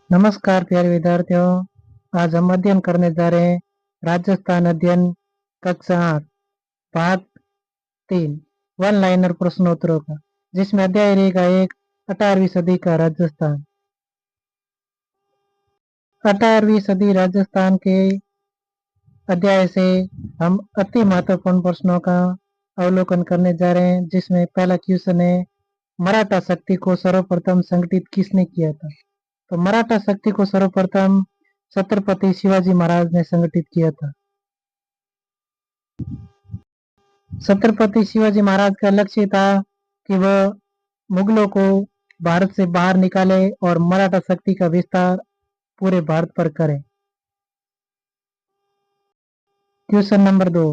नमस्कार प्यारे विद्यार्थियों। आज हम अध्ययन करने जा रहे हैं राजस्थान अध्ययन कक्षा 8 भाग 3 वन लाइनर प्रश्नोत्तरों का, जिसमें अध्याय रहेगा 18वीं सदी का राजस्थान। 18वीं सदी राजस्थान के अध्याय से हम अति महत्वपूर्ण प्रश्नों का अवलोकन करने जा रहे हैं, जिसमें पहला क्वेश्चन है, मराठा शक्ति को सर्वप्रथम संगठित किसने किया था? तो मराठा शक्ति को सर्वप्रथम छत्रपति शिवाजी महाराज ने संगठित किया था। छत्रपति शिवाजी महाराज का लक्ष्य था कि वह मुगलों को भारत से बाहर निकाले और मराठा शक्ति का विस्तार पूरे भारत पर करें। क्वेश्चन नंबर 2,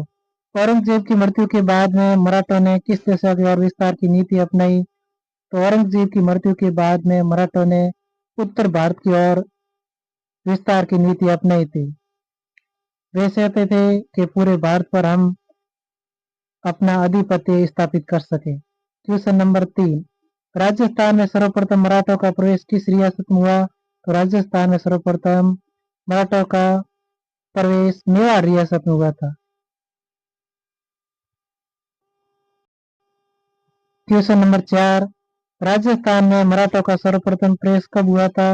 औरंगजेब की मृत्यु के बाद में मराठों ने किस दिशा की ओर विस्तार की नीति अपनाई? तो औरंगजेब की मृत्यु के बाद में मराठों ने उत्तर भारत की ओर विस्तार की नीति अपनाई थी। वे चाहते थे कि पूरे भारत पर हम अपना आधिपत्य स्थापित कर सके। क्वेश्चन नंबर 3, राजस्थान में सर्वप्रथम मराठों का प्रवेश किस रियासत में हुआ? तो राजस्थान में सर्वप्रथम मराठों का प्रवेश मेवाड़ रियासत में हुआ था। क्वेश्चन नंबर 4, राजस्थान में मराठों का सर्वप्रथम प्रवेश कब हुआ था?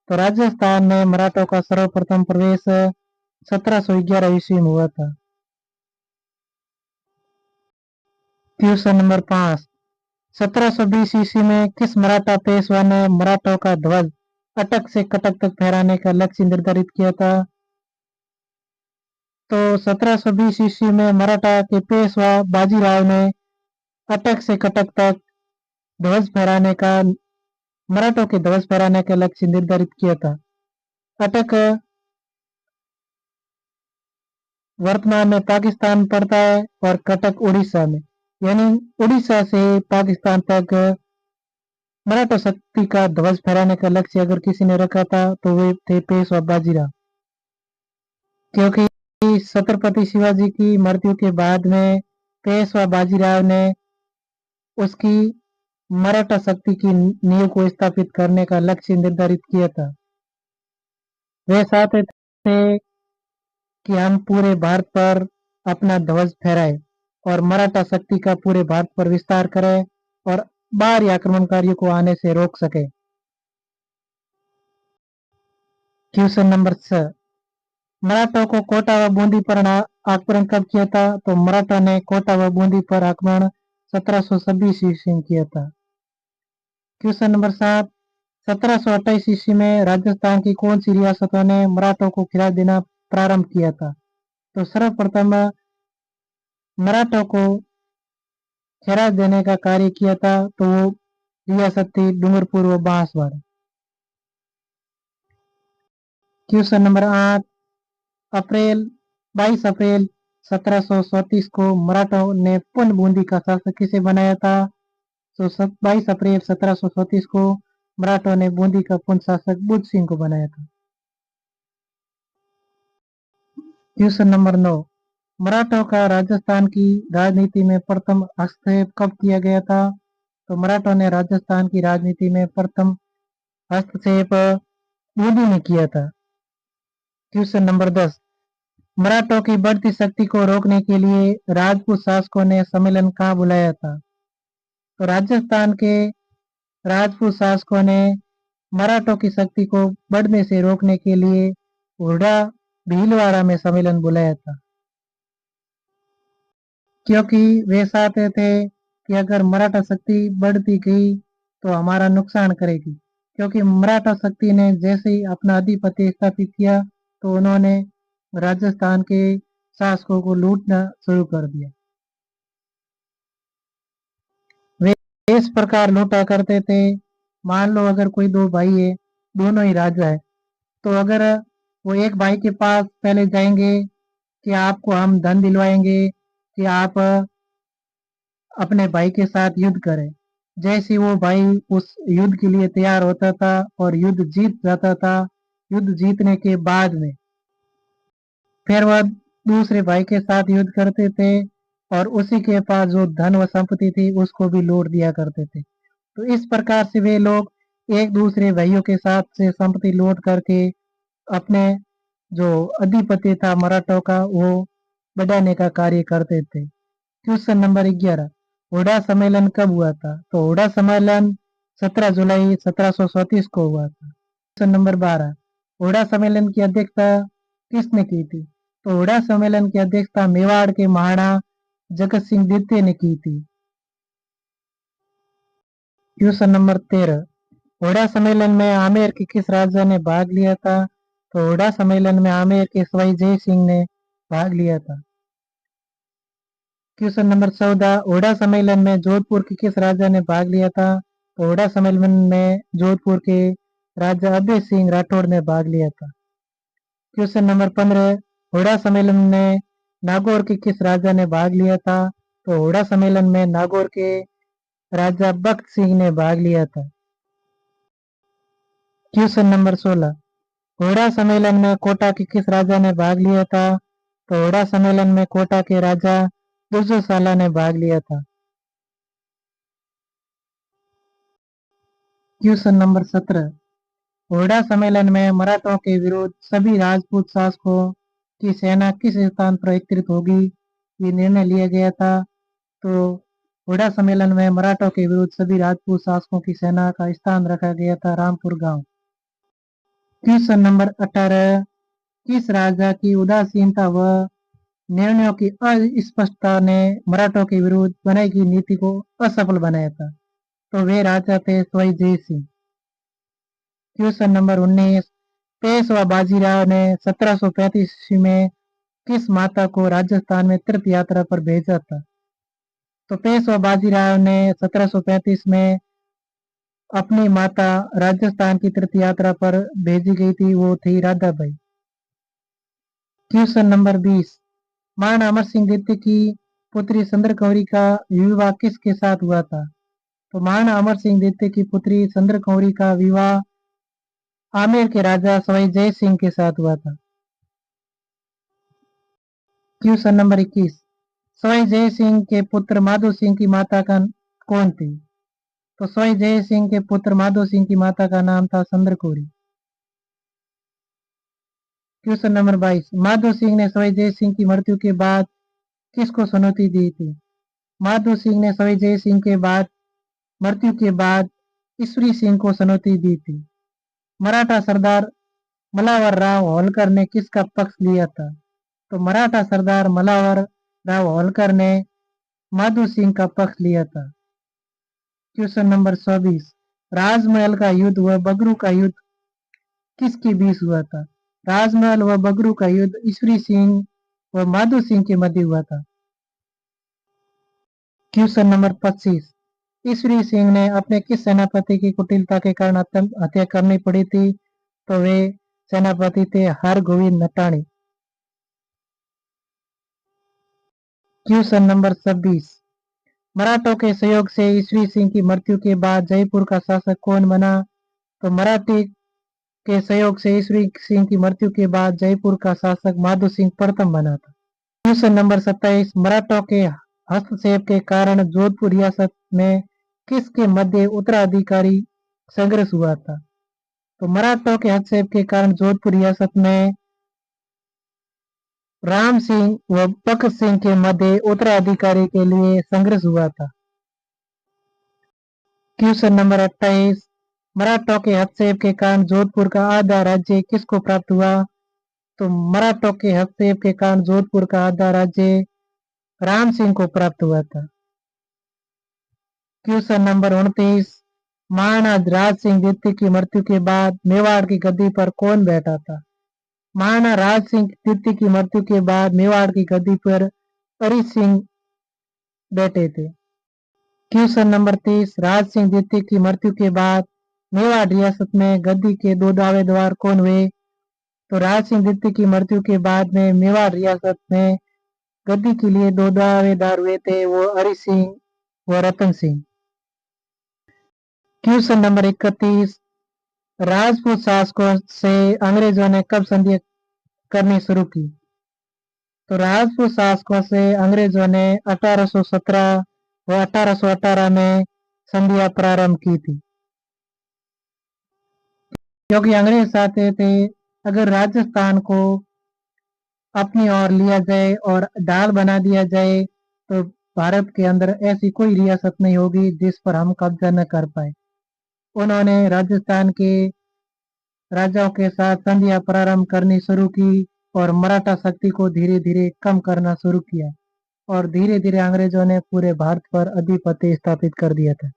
तो राजस्थान में मराठों का सर्वप्रथम प्रवेश 1711 ईस्वी में हुआ था। क्वेश्चन नंबर 5, 1720 ईस्वी में किस मराठा पेशवा ने मराठों का ध्वज अटक से कटक तक फहराने का लक्ष्य निर्धारित किया था? तो 1720 ईस्वी में मराठा के पेशवा बाजीराव ने अटक से कटक तक ध्वज फहराने का मराठों के ध्वज फहराने का लक्ष्य निर्धारित किया था। अटक वर्तमान में पाकिस्तान पड़ता है और कटक उड़ीसा में, यानी उड़ीसा से पाकिस्तान तक मराठा शक्ति का ध्वज फहराने का लक्ष्य अगर किसी ने रखा था तो वे थे पेशवा बाजीराव। क्योंकि छत्रपति शिवाजी की मृत्यु के बाद में पेशवा बाजीराव ने उसकी मराठा शक्ति की नींव को स्थापित करने का लक्ष्य निर्धारित किया था। वे चाहते थे कि हम पूरे भारत पर अपना ध्वज फहराए और मराठा शक्ति का पूरे भारत पर विस्तार करें और बाहरी आक्रमणकारियों को आने से रोक सके। क्वेश्चन नंबर 6, मराठों को कोटा व बूंदी पर आक्रमण कब किया था? तो मराठों ने कोटा व बूंदी पर आक्रमण 1726 ईस्वी में किया था। क्वेश्चन नंबर 7, 1728 ईस्वी में राजस्थान की कौन सी रियासतों ने मराठों को खिलाफ देना प्रारंभ किया था? तो सर्वप्रथम मराठों को खिराज देने का कार्य किया था, तो वो रियासत थी डूंगरपुर व बांसवाड़ा। क्वेश्चन नंबर 8, 22 अप्रैल 1734 को मराठों ने पुनः बूंदी का शासक किसे बनाया था? तो 22 अप्रैल 1734 को मराठों ने बूंदी का पुनः शासक बुद्ध सिंह को बनाया था। क्वेश्चन नंबर 9, मराठों का राजस्थान की राजनीति में प्रथम हस्तक्षेप कब किया गया था? तो मराठों ने राजस्थान की राजनीति में प्रथम हस्तक्षेप बूंदी ने किया था। क्वेश्चन नंबर 10, मराठों की बढ़ती शक्ति को रोकने के लिए राजपूत शासकों ने सम्मेलन कहाँ बुलाया था? तो राजस्थान के राजपूत शासकों ने मराठों की शक्ति को बढ़ने से रोकने के लिए हुडा भीलवाड़ा में सम्मेलन बुलाया था। क्योंकि वे चाहते थे कि अगर मराठा शक्ति बढ़ती गई तो हमारा नुकसान करेगी। क्योंकि मराठा शक्ति ने जैसे ही अपना आधिपत्य स्थापित किया तो उन्होंने राजस्थान के शासकों को लूटना शुरू कर दिया। वे इस प्रकार लूटा करते थे, मान लो अगर कोई दो भाई है, दोनों ही राजा है, तो अगर वो एक भाई के पास पहले जाएंगे कि आपको हम धन दिलवाएंगे कि आप अपने भाई के साथ युद्ध करें। जैसे वो भाई उस युद्ध के लिए तैयार होता था और युद्ध जीत जाता था, युद्ध जीतने के बाद में फिर वह दूसरे भाई के साथ युद्ध करते थे और उसी के पास जो धन व संपत्ति थी उसको भी लूट दिया करते थे। तो इस प्रकार से वे लोग एक दूसरे भाइयों के साथ से संपत्ति लूट करके अपने जो अधिपत्य था मराठों का वो बढ़ाने का कार्य करते थे। क्वेश्चन नंबर 11, हुडा सम्मेलन कब हुआ था? तो हुडा सम्मेलन 17 जुलाई 1734 को हुआ था। क्वेश्चन नंबर 12, हुडा सम्मेलन की अध्यक्षता किसने की थी? तो हुडा सम्मेलन की अध्यक्षता मेवाड़ के महाराणा जगत सिंह द्वितीय ने की थी। क्वेश्चन नंबर 13, हुडा सम्मेलन में आमेर के किस राजा ने भाग लिया था? तो हुडा सम्मेलन में आमेर के सवाई जय सिंह ने भाग लिया था। क्वेश्चन नंबर 14, हुडा सम्मेलन में जोधपुर के किस राजा ने भाग लिया था? तो हुडा सम्मेलन में जोधपुर के राजा अभय सिंह राठौड़ ने भाग लिया था। क्वेश्चन नंबर 15, हुडा सम्मेलन में नागौर के किस राजा ने भाग लिया था? तो हुडा सम्मेलन में नागौर के राजा बख्त सिंह ने भाग लिया था। क्वेश्चन नंबर 16, हुडा सम्मेलन में कोटा के किस राजा ने भाग लिया था? तो हुडा सम्मेलन में कोटा के राजा दुर्जोशाला ने भाग लिया था। क्वेश्चन नंबर 17, हुडा सम्मेलन में मराठों के विरुद्ध सभी राजपूत शासकों की सेना किस स्थान पर एकत्रित होगी, ये निर्णय लिया गया था। तो हुडा सम्मेलन में मराठों के विरुद्ध सभी राजपूत शासकों की सेना का स्थान रखा गया था रामपुर गांव। क्वेश्चन नंबर 18, किस राजा की उदासीनता व निर्णयों की अस्पष्टता ने मराठों के विरुद्ध बनाई गई नीति को असफल बनाया था? तो वे राजा थे सवाई जय सिंह। क्वेश्चन नंबर 19, पेशवा बाजीराव ने 1735 ईस्वी में किस माता को राजस्थान में तीर्थ यात्रा पर भेजा था? तो पेशवा बाजीराव ने 1735 में अपनी माता राजस्थान की तीर्थ यात्रा पर भेजी गई थी, वो थी राधाबाई। क्वेश्चन नंबर 20, महाराणा अमर सिंह द्वितीय की पुत्री चंद्रकौरी का विवाह किसके साथ हुआ था? तो महाराणा अमर सिंह द्वितीय की पुत्री चंद्रकौरी का विवाह आमेर के राजा सवाई जय सिंह के साथ हुआ था। क्वेश्चन नंबर 21, सवाई जय सिंह के पुत्र माधो सिंह की माता का कौन थी? तो सवाई जय सिंह के पुत्र माधो सिंह की माता का नाम था चंद्रकौरी। क्वेश्चन नंबर 22, माधो सिंह ने सवाई जय सिंह की मृत्यु के बाद किसको चुनौती दी थी? माधो सिंह ने सवाई जय सिंह के बाद मृत्यु के बाद ईश्वरी सिंह को चुनौती दी थी। मराठा सरदार मलावर राव होलकर ने किसका पक्ष लिया था? तो मराठा सरदार मलावर राव होलकर ने माधो सिंह का पक्ष लिया था। क्वेश्चन नंबर 24, राजमहल का युद्ध व बगरू का युद्ध किसके बीच हुआ था? राजमहल व बगरू का युद्ध ईश्वरी सिंह व माधो सिंह के मध्य हुआ था। क्वेश्चन नंबर 25, ईश्वरी सिंह ने अपने किस सेनापति की कुटिलता के कारण हत्या करनी पड़ी थी? तो वे सेनापति थे हरगोविंद नटाणी। क्वेश्चन नंबर 26, मराठों के सहयोग से ईश्वरी सिंह की मृत्यु के बाद जयपुर का शासक कौन बना? तो मराठी के सहयोग से ईश्वरी सिंह की मृत्यु के बाद जयपुर का शासक माधो सिंह प्रथम बना था। क्वेश्चन नंबर 27, मराठों के हस्तक्षेप के कारण जोधपुर रियासत में किसके मध्य उत्तराधिकारी संघर्ष हुआ था? तो मराठों के हस्तक्षेप के कारण जोधपुर रियासत में राम सिंह व भगत सिंह के मध्य उत्तराधिकारी के लिए संघर्ष हुआ था। क्वेश्चन नंबर 28, मराठों के हस्तक्षेप के कारण जोधपुर का आधा राज्य किसको प्राप्त हुआ? तो मराठों के हस्तक्षेप के कारण जोधपुर का आधा राज्य राम सिंह को प्राप्त हुआ था। क्वेश्चन नंबर 29, महाराणा राज सिंह द्वितीय की मृत्यु के बाद मेवाड़ की गद्दी पर कौन बैठा था? महाराणा राज सिंह द्वितीय की मृत्यु के बाद मेवाड़ की गद्दी पर हरि सिंह बैठे थे। क्वेश्चन नंबर 30, राज सिंह द्वितीय की मृत्यु के बाद मेवाड़ रियासत में गद्दी के दो दावेदार कौन हुए? तो राज सिंह द्वितीय की मृत्यु के बाद में मेवाड़ रियासत में गद्दी के लिए दो दावेदार हुए थे, वो हरि सिंह व रतन सिंह। क्वेश्चन नंबर 31, राजपूत शासकों से अंग्रेजों ने कब संधि करनी शुरू की? तो राजपूत शासकों से अंग्रेजों ने 1817 व 1818 में संधियां प्रारंभ की थी। क्योंकि अंग्रेज चाहते थे अगर राजस्थान को अपनी ओर लिया जाए और दाल बना दिया जाए तो भारत के अंदर ऐसी कोई रियासत नहीं होगी जिस पर हम कब्जा न कर पाए। उन्होंने राजस्थान के राजाओं के साथ संधियां प्रारंभ करनी शुरू की और मराठा शक्ति को धीरे धीरे कम करना शुरू किया और धीरे धीरे अंग्रेजों ने पूरे भारत पर आधिपत्य स्थापित कर दिया था।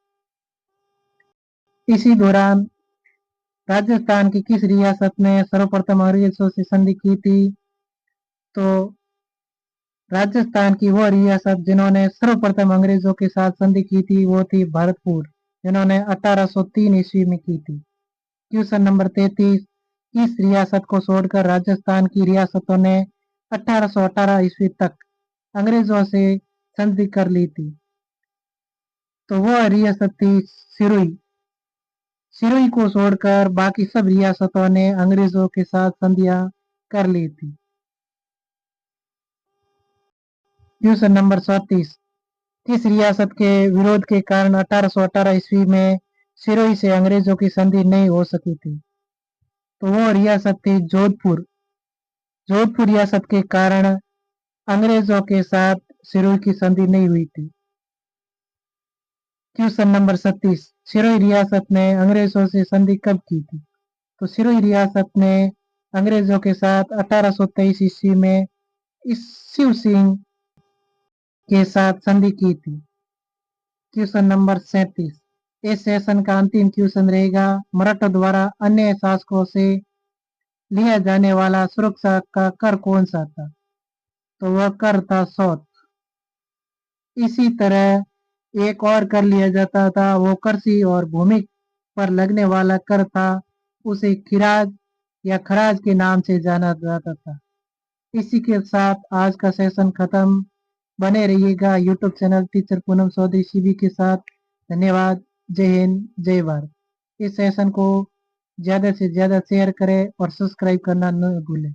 इसी दौरान राजस्थान की किस रियासत ने सर्वप्रथम अंग्रेजों से संधि की थी? तो राजस्थान की वो रियासत जिन्होंने सर्वप्रथम अंग्रेजों के साथ संधि की थी वो थी भरतपुर, जिन्होंने 1803 ईस्वी में की थी। क्वेश्चन नंबर 33, किस रियासत को छोड़कर राजस्थान की रियासतों ने 1818 ईस्वी तक अंग्रेजों से संधि कर ली थी? तो वह रियासत थी सिरोही। सिरोही को छोड़कर बाकी सब रियासतों ने अंग्रेजों के साथ संधियां कर ली थी। क्वेश्चन नंबर 34, किस रियासत के विरोध के कारण 1818 ईस्वी में सिरोही से अंग्रेजों की संधि नहीं हो सकी थी? तो वो रियासत थी जोधपुर। जोधपुर रियासत के कारण अंग्रेजों के साथ सिरोही की संधि नहीं हुई थी। क्वेश्चन नंबर 37, सिरोही रियासत ने अंग्रेजों से संधि कब की थी? तो सिरोही रियासत ने अंग्रेजों के साथ 1823 ईस्वी में शिव सिंह के साथ संधि की थी। क्वेश्चन नंबर 37, इस सेशन का अंतिम क्वेश्चन रहेगा, मराठों द्वारा अन्य शासकों से लिया जाने वाला सुरक्षा का कर कौन सा था? तो वह कर था सौत। इसी तरह एक और कर लिया जाता था, वो कृषि और भूमि पर लगने वाला कर था, उसे खिराज या खराज के नाम से जाना जाता था। इसी के साथ आज का सेशन खत्म। बने रहिएगा YouTube channel teacher Poonam Chaudhary C B के साथ। धन्यवाद। जय हिंद, जय भारत। इस सेशन को ज्यादा से ज्यादा शेयर करें और सब्सक्राइब करना न भूलें।